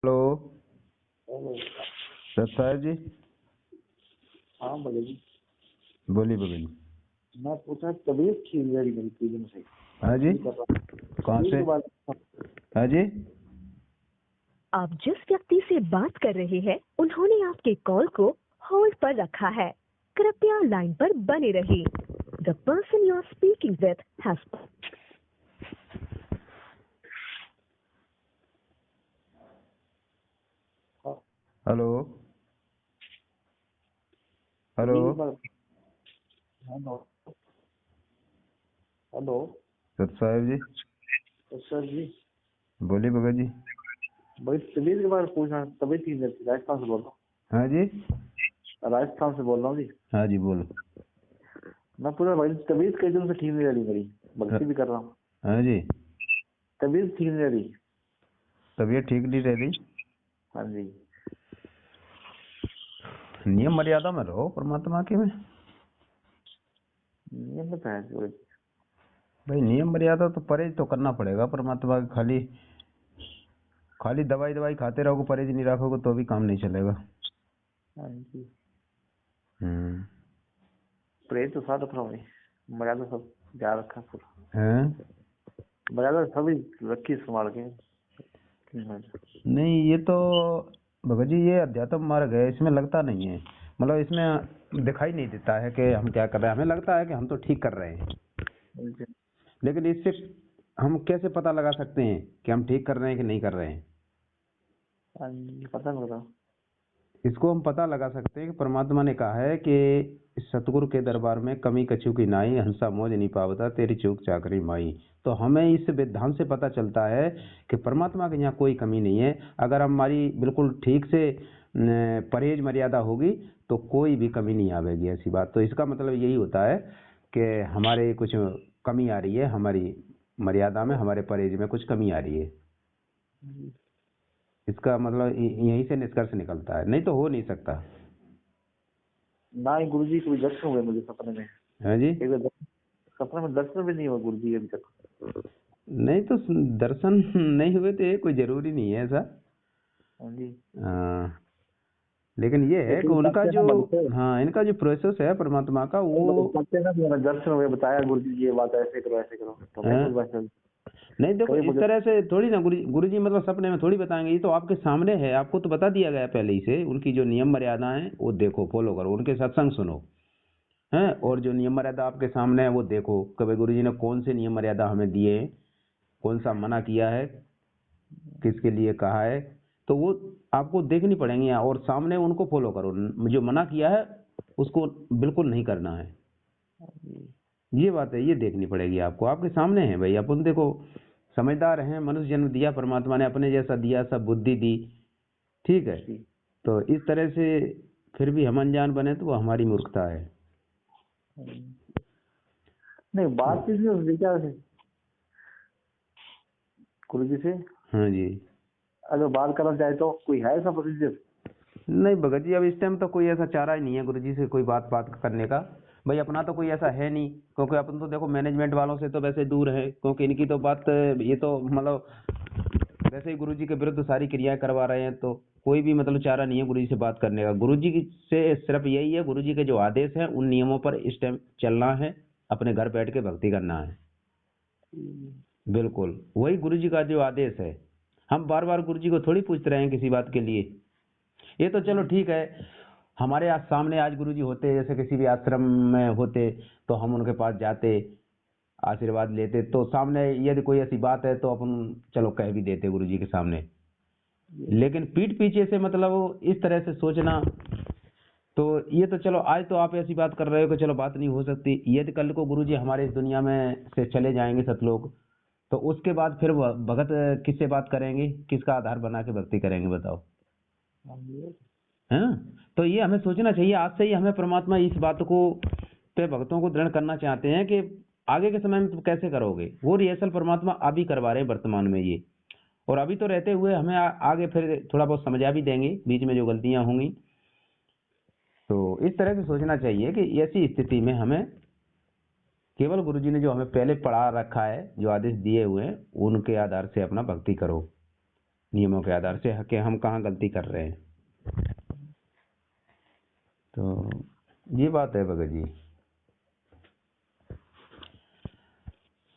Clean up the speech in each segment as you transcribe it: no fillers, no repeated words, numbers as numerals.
Hello. Hello. Sir साहब जी। हाँ भगत जी। बोलिए बगल। मैं पूछा तबीयत ठीक है मेरी 3 दिन से। हाँ जी। नहीं कर रहा। कहाँ एक से? दो बार। हाँ जी। आप जिस व्यक्ति से बात कर रहे हैं उन्होंने आपके कॉल को होल्ड पर रखा है। कृपया लाइन पर बने रहिए। The person you are speaking with has. Hello. Hello. एक बार। हेलो। हेलो। सर साहब जी। तो सर जी, बोलिए बगल जी। भाई तबीयत के बारे में पूछना। तबीयत ठीक है। राजस्थान से बोल रहा हाँ जी। हूँ। राजस्थान से बोल रहा हूँ जी। हाँ जी बोलो। मैं पूछा भाई तबीयत कई दिन से ठीक नहीं रही मेरी। हाँ भक्ति भी कर रहा हूँ। हाँ जी। तबीयत ठीक नहीं रही। तबीयत ठीक नहीं रह रही। हाँ जी। नियम मर्यादा में रहो परमात्मा के में। नियम में है जो। भाई नियम मर्यादा तो परहेज तो करना पड़ेगा परमात्मा के। खाली खाली दवाई दवाई खाते रहोगे, परहेज नहीं रखोगे तो भी काम नहीं चलेगा। हाँ जी। हम्म। प्रेम तो साथ रखा भाई। मर्यादा सब ध्यान रखा पूरा। हैं? मर्यादा सभी रखी संभाल के। नहीं, ये तो भगत जी ये अध्यात्म मार्ग है, इसमें लगता नहीं है। मतलब इसमें दिखाई नहीं देता है कि हम क्या कर रहे हैं। हमें लगता है कि हम तो ठीक कर रहे हैं, लेकिन इससे हम कैसे पता लगा सकते हैं कि हम ठीक कर रहे हैं कि नहीं कर रहे हैं? पता नहीं लगा। इसको हम पता लगा सकते हैं कि परमात्मा ने कहा है कि सतगुरु के दरबार में कमी कछु की नाई, हंसा मौज नहीं पावता, तेरी चूक चाकरी माई। तो हमें इस विधान से पता चलता है कि परमात्मा के यहाँ कोई कमी नहीं है। अगर हमारी बिल्कुल ठीक से परहेज मर्यादा होगी तो कोई भी कमी नहीं आवेगी। ऐसी बात तो इसका मतलब यही होता है कि हमारे कुछ कमी आ रही है, हमारी मर्यादा में, हमारे परहेज में कुछ कमी आ रही है। इसका मतलब यहीं से निष्कर्ष निकलता है, नहीं तो हो नहीं सकता। ना ही गुरु जी को भी दर्शन हुए मुझे सपने में। है जी। एक बार सपने में दर्शन भी नहीं हुआ गुरु जी अभी तक। नहीं तो दर्शन नहीं हुए तो ये कोई जरूरी नहीं है ऐसा। हाँ जी। लेकिन ये है कि लेकिन उनका कहते हैं जो, ना भाई से, हाँ, इनका जो प्रोसेस है परमात्मा का वो। कहते हैं ना कि मैंने दर्शन हुए बताया गुरु जी ये बात ऐसे करो तो मैं कुछ वैसे नहीं देखो, कहीं इस मुझे। तरह से थोड़ी ना गुरु जी मतलब सपने में थोड़ी बताएंगे। ये तो आपके सामने है, आपको तो बता दिया गया पहले ही से। उनकी जो नियम मर्यादा है वो देखो, फॉलो करो, उनके सत्संग सुनो हैं। और जो नियम मर्यादा आपके सामने है वो देखो कि भाई गुरु जी ने कौन से नियम मर्यादा हमें दिए हैं, कौन सा मना किया है, किसके लिए कहा है। तो वो आपको देखनी पड़ेंगी और सामने उनको फॉलो करो। जो मना किया है उसको बिल्कुल नहीं करना है। ये बात है, ये देखनी पड़ेगी आपको। आपके सामने है भाई। अपन देखो समझदार हैं, मनुष्य जन्म दिया परमात्मा ने, अपने जैसा दिया, सब बुद्धि दी, ठीक है। तो इस तरह से फिर भी हम अनजान बने तो वो हमारी मूर्खता है। नहीं बात चीज नहीं क्या गुरु जी से। हाँ जी। अगर बात करना चाहे तो कोई है ऐसा प्रोसीजर? नहीं भगत जी, अब इस टाइम तो कोई ऐसा चारा ही नहीं है गुरु जी से कोई बात बात करने का। भाई अपना तो कोई ऐसा है नहीं, क्योंकि अपन तो देखो मैनेजमेंट वालों से तो वैसे दूर है, क्योंकि इनकी तो बात, ये तो मतलब वैसे ही गुरु जी के विरुद्ध सारी क्रियाएं करवा रहे हैं। तो कोई भी मतलब चारा नहीं है गुरु जी से बात करने का। गुरु जी से सिर्फ यही है, गुरु जी के जो आदेश हैं उन नियमों पर इस टाइम चलना है, अपने घर बैठ के भक्ति करना है। बिल्कुल वही गुरु जी का जो आदेश है। हम बार बार गुरु जी को थोड़ी पूछते रहे हैं किसी बात के लिए। ये तो चलो ठीक है, हमारे आज सामने आज गुरु जी होते, जैसे किसी भी आश्रम में होते तो हम उनके पास जाते, आशीर्वाद लेते, तो सामने यदि कोई ऐसी बात है तो अपन चलो कह भी देते गुरु जी के सामने। लेकिन पीठ पीछे से मतलब इस तरह से सोचना, तो ये तो चलो आज तो आप ऐसी बात कर रहे हो कि चलो बात नहीं हो सकती। यदि कल को गुरु जी हमारे इस दुनिया में से चले जाएंगे सतलोक, तो उसके बाद फिर भगत किससे बात करेंगे, किसका आधार बना के भक्ति करेंगे बताओ? है। तो ये हमें सोचना चाहिए। आज से ही हमें परमात्मा इस बात को पे भक्तों को दृढ़ करना चाहते हैं कि आगे के समय में तुम कैसे करोगे। वो रिहर्सल परमात्मा अभी करवा रहे हैं वर्तमान में ये। और अभी तो रहते हुए हमें आगे फिर थोड़ा बहुत समझा भी देंगे बीच में जो गलतियां होंगी। तो इस तरह से सोचना चाहिए कि ऐसी स्थिति में हमें केवल गुरु जी ने जो हमें पहले पढ़ा रखा है, जो आदेश दिए हुए हैं, उनके आधार से अपना भक्ति करो। नियमों के आधार से कि हम कहाँ गलती कर रहे हैं। तो ये बात है भगत जी।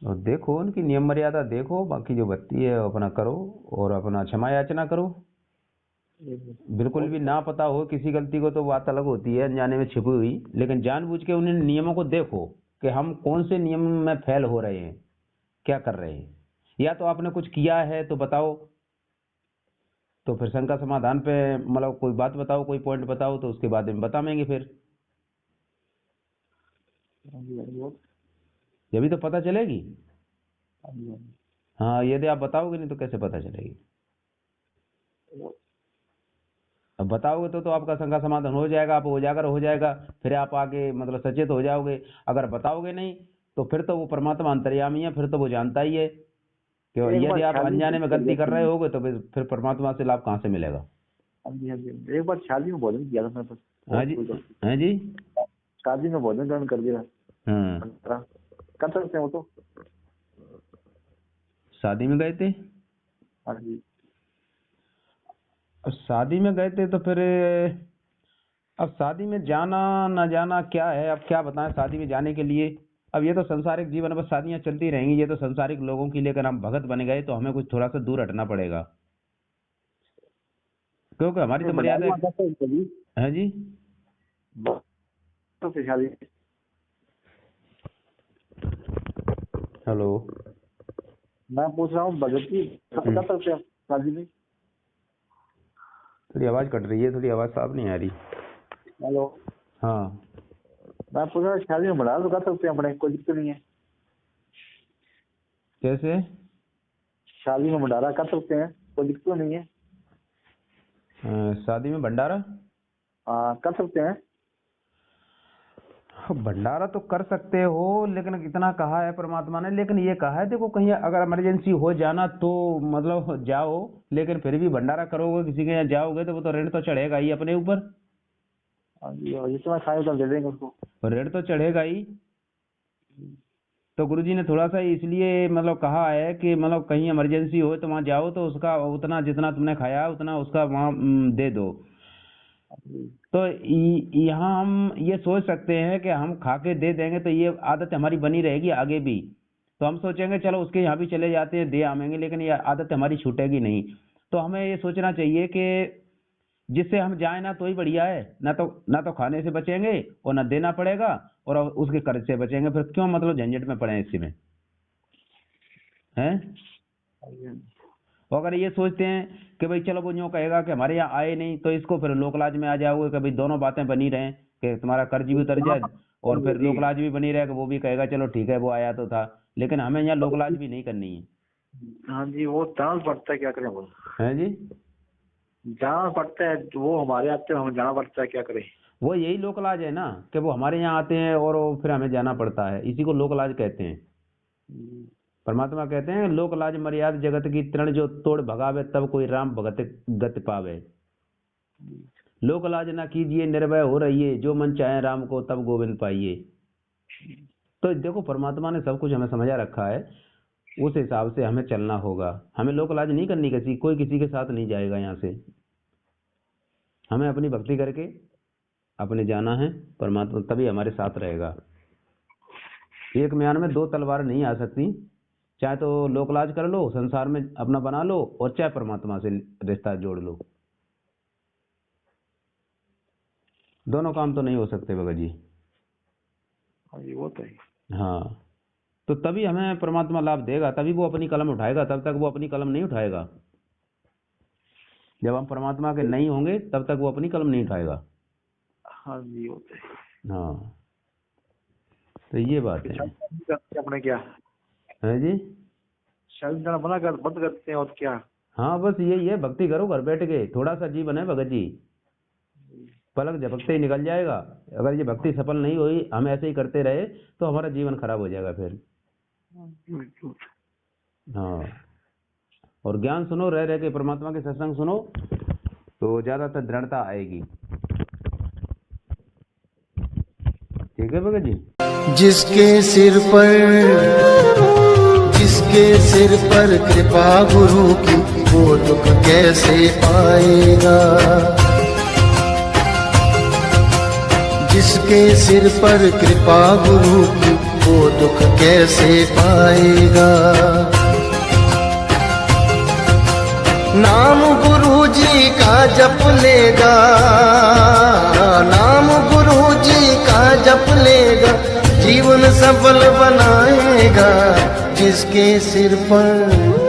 और देखो उनकी नियम मर्यादा देखो, बाकी जो बत्ती है वो अपना करो और अपना क्षमा याचना करो। बिल्कुल भी ना पता हो किसी गलती को तो बात अलग होती है, अनजाने में छिपी हुई, लेकिन जानबूझ के उन नियमों को देखो कि हम कौन से नियम में फेल हो रहे हैं, क्या कर रहे हैं। या तो आपने कुछ किया है तो बताओ, तो फिर शंका समाधान पे मतलब कोई बात बताओ, कोई पॉइंट बताओ, तो उसके बाद में बताएंगे फिर। जब तो पता चलेगी। हाँ, यदि आप बताओगे नहीं तो कैसे पता चलेगी। अब बताओगे तो आपका शंका समाधान हो जाएगा, आप उजागर हो जाएगा, फिर आप आगे मतलब सचेत हो जाओगे। अगर बताओगे नहीं तो फिर तो वो परमात्मा अंतर्यामी है, फिर तो वो जानता ही है कि यदि आप अनजाने में गलती कर रहे होगे तो फिर परमात्मा से लाभ कहाँ से मिलेगा। हाँ जी हाँ जी, एक बार शादी में भोजन किया था मैं तो। हाँ जी, हाँ जी, शादी में भोजन ग्रहण कर दिया। कर सकते हैं वो तो। शादी में गए थे। हाँ जी। अब शादी में गए थे तो फिर अब शादी में जाना ना जाना क्या है, अब क्या बताएं शादी में जाने के लिए। अब ये तो संसारिक जीवन है, बस शादियां चलती रहेंगी, ये तो संसारिक लोगों के लिए। अगर हम भगत बन गए तो हमें कुछ थोड़ा सा दूर हटना पड़ेगा, क्योंकि हमारी तो मर्यादा है जी। हेलो, मैं पूछ रहा हूँ भगत जी कर सकते हैं शादी में। थोड़ी आवाज कट रही है, थोड़ी आवाज साफ नहीं आ रही। हेलो, हाँ, मैं पूछ रहा हूँ शादी में बढ़ा तो कर सकते हैं अपने, कोई दिक्कत नहीं है। कैसे? शादी में भंडारा कर सकते हैं, कोई दिक्कत नहीं है। शादी में भंडारा कर सकते हैं। भंडारा तो कर सकते हो, लेकिन इतना कहा है परमात्मा ने, लेकिन ये कहा है देखो कहीं अगर इमरजेंसी हो जाना तो मतलब जाओ, लेकिन फिर भी भंडारा करोगे किसी के यहाँ जाओगे तो वो तो ऋण तो चढ़ेगा ही अपने ऊपर। हाँ जी, और जितना खाए तो दे देंगे उसको, ऋण तो चढ़ेगा ही। तो गुरुजी ने थोड़ा सा इसलिए मतलब कहा है कि मतलब कहीं इमरजेंसी हो तो वहाँ जाओ तो उसका उतना जितना तुमने खाया उतना उसका वहाँ दे दो। तो यहाँ हम ये सोच सकते हैं कि हम खा के दे देंगे तो ये आदत हमारी बनी रहेगी आगे भी। तो हम सोचेंगे चलो उसके यहाँ भी चले जाते हैं दे आवेंगे, लेकिन ये आदत हमारी छूटेगी नहीं। तो हमें ये सोचना चाहिए कि जिससे हम जाए ना तो ही बढ़िया है, ना तो खाने से बचेंगे और ना देना पड़ेगा और उसके कर्ज से बचेंगे। फिर क्यों मतलब झंझट में पड़े इसी में, हैं? अगर ये सोचते हैं कि भाई चलो वो यूँ कहेगा कि हमारे यहाँ आए नहीं तो इसको फिर लोकलाज में आ जाओगे कि भाई दोनों बातें बनी रहें कि तुम्हारा कर्ज भी उतर जाए और फिर लोकलाज भी बनी रहे कि वो भी कहेगा चलो ठीक है वो आया तो था। लेकिन हमें यहाँ लोकलाज भी नहीं करनी है। हाँ जी, वो जाना पड़ता है, क्या करें वो। है जी, जाना पड़ता है, वो हमारे आते हैं हमें जाना पड़ता है, क्या करें। वो यही लोकलाज है ना कि वो हमारे यहाँ आते हैं और फिर हमें जाना पड़ता है, इसी को लोकलाज कहते हैं। परमात्मा कहते हैं लोकलाज मर्याद जगत की तृण जो तोड़ भगावे तब कोई राम भगत गति पावे। लोकलाज ना कीजिए निर्भय हो रहिए जो मन चाहे राम को तब गोविंद पाइए। तो देखो परमात्मा ने सब कुछ हमें समझा रखा है, उस हिसाब से हमें चलना होगा। हमें लोकलाज नहीं करनी, कोई किसी के साथ नहीं जाएगा यहाँ से। हमें अपनी भक्ति करके अपने जाना है, परमात्मा तभी हमारे साथ रहेगा। एक म्यान में दो तलवार नहीं आ सकती, चाहे तो लोकलाज कर लो संसार में अपना बना लो और चाहे परमात्मा से रिश्ता जोड़ लो। दोनों काम तो नहीं हो सकते भगत जी। वो तो है। हाँ, तो तभी हमें परमात्मा लाभ देगा, तभी वो अपनी कलम उठाएगा, तब तक वो अपनी कलम नहीं उठाएगा। जब हम परमात्मा के नहीं होंगे तब तक वो अपनी कलम नहीं उठाएगा। हाँ जी, वो तो है। हाँ, तो ये बात है। अपने क्या है जी, शादी जाना बंद करते हैं और क्या। हाँ, बस यही है, भक्ति करो घर बैठ के। थोड़ा सा जीवन है भगत जी, पलक झपकते ही निकल जाएगा। अगर ये भक्ति सफल नहीं हुई, हम ऐसे ही करते रहे तो हमारा जीवन खराब हो जाएगा फिर। हाँ, और ज्ञान सुनो, रह रह के परमात्मा के सत्संग सुनो तो ज्यादातर दृढ़ता आएगी। ठीक है भगत जी। जिसके सिर पर कृपा गुरु की वो दुख कैसे पाएगा। जिसके सिर पर कृपा गुरु की, वो दुख कैसे पाएगा। नाम गुरु जी का जप लेगा, नाम गुरु जी का जप लेगा, जीवन सफल बनाएगा। जिसके सिर पर